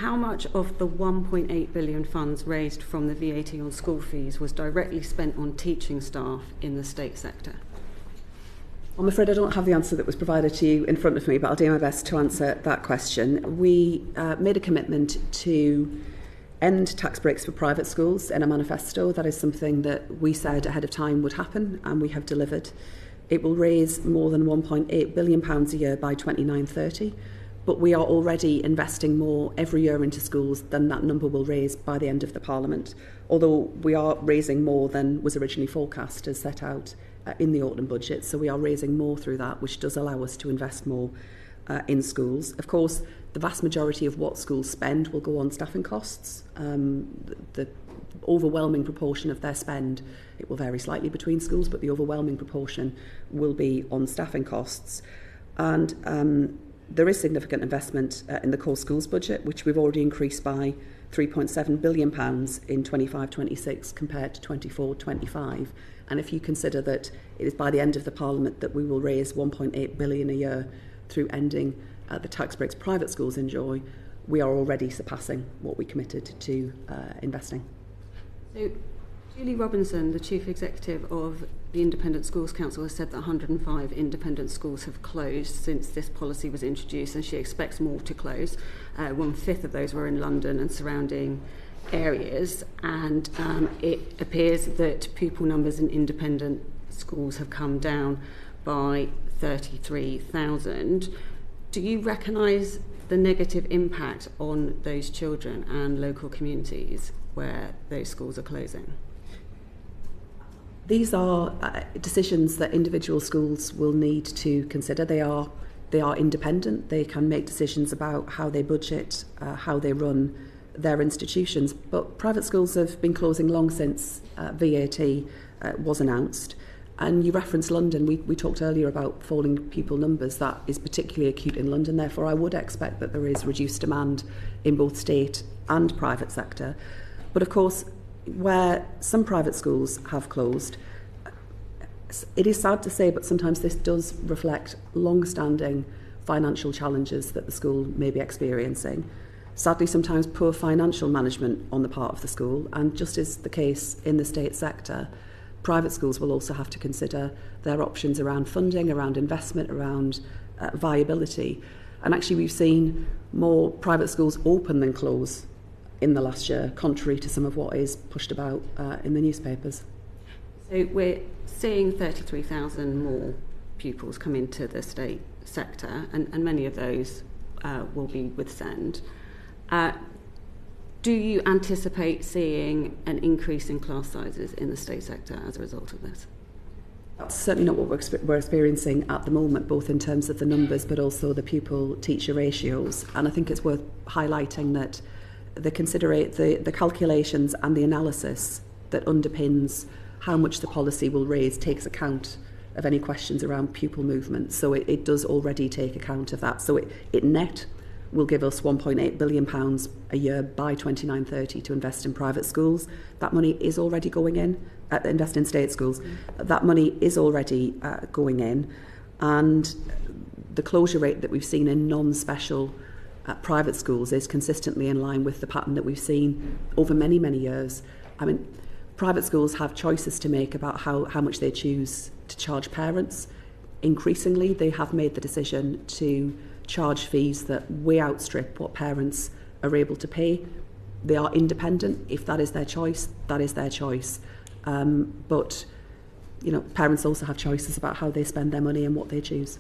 how much of the 1.8 billion funds raised from the VAT on school fees was directly spent on teaching staff in the state sector? I'm afraid I don't have the answer that was provided to you in front of me, but I'll do my best to answer that question. We made a commitment to end tax breaks for private schools in a manifesto. That is something that we said ahead of time would happen, and we have delivered. It will raise more than £1.8 billion a year by 29-30, but we are already investing more every year into schools than that number will raise by the end of the Parliament, although we are raising more than was originally forecast as set out in the autumn budget. So we are raising more through that, which does allow us to invest more in schools. Of course, the vast majority of what schools spend will go on staffing costs. The overwhelming proportion of their spend, it will vary slightly between schools, but the overwhelming proportion will be on staffing costs. And there is significant investment in the core schools budget, which we've already increased by £3.7 billion in 25-26 compared to 24-25. And if you consider that it is by the end of the Parliament that we will raise £1.8 billion a year through ending the tax breaks private schools enjoy, we are already surpassing what we committed to investing. So, Julie Robinson, the Chief Executive of the Independent Schools Council, has said that 105 independent schools have closed since this policy was introduced, and she expects more to close. 1/5 of those were in London and surrounding areas, and it appears that pupil numbers in independent schools have come down by 33,000. Do you recognise the negative impact on those children and local communities where those schools are closing? These are decisions that individual schools will need to consider. They are independent. They can make decisions about how they budget, how they run their institutions. But private schools have been closing long since VAT was announced. And you referenced London. We talked earlier about falling pupil numbers. That is particularly acute in London. Therefore, I would expect that there is reduced demand in both state and private sector. But of course, where some private schools have closed, it is sad to say, but sometimes this does reflect long-standing financial challenges that the school may be experiencing. Sadly, sometimes poor financial management on the part of the school, and just as the case in the state sector, private schools will also have to consider their options around funding, around investment, around viability. And actually, we've seen more private schools open than close in the last year, contrary to some of what is pushed about in the newspapers. So we're seeing 33,000 more pupils come into the state sector, and many of those will be with SEND. Do you anticipate seeing an increase in class sizes in the state sector as a result of this? That's certainly not what we're experiencing at the moment, both in terms of the numbers but also the pupil-teacher ratios. And I think it's worth highlighting that the calculations and the analysis that underpins how much the policy will raise takes account of any questions around pupil movement. So it does already take account of that. So it net will give us £1.8 billion a year by 29-30 to invest in private schools. That money is already going in, invest in state schools. That money is already going in. And the closure rate that we've seen in non-special private schools is consistently in line with the pattern that we've seen over many, many years. I mean, private schools have choices to make about how much they choose to charge parents. Increasingly, they have made the decision to charge fees that way outstrip what parents are able to pay. They are independent. If that is their choice, that is their choice. But parents also have choices about how they spend their money and what they choose.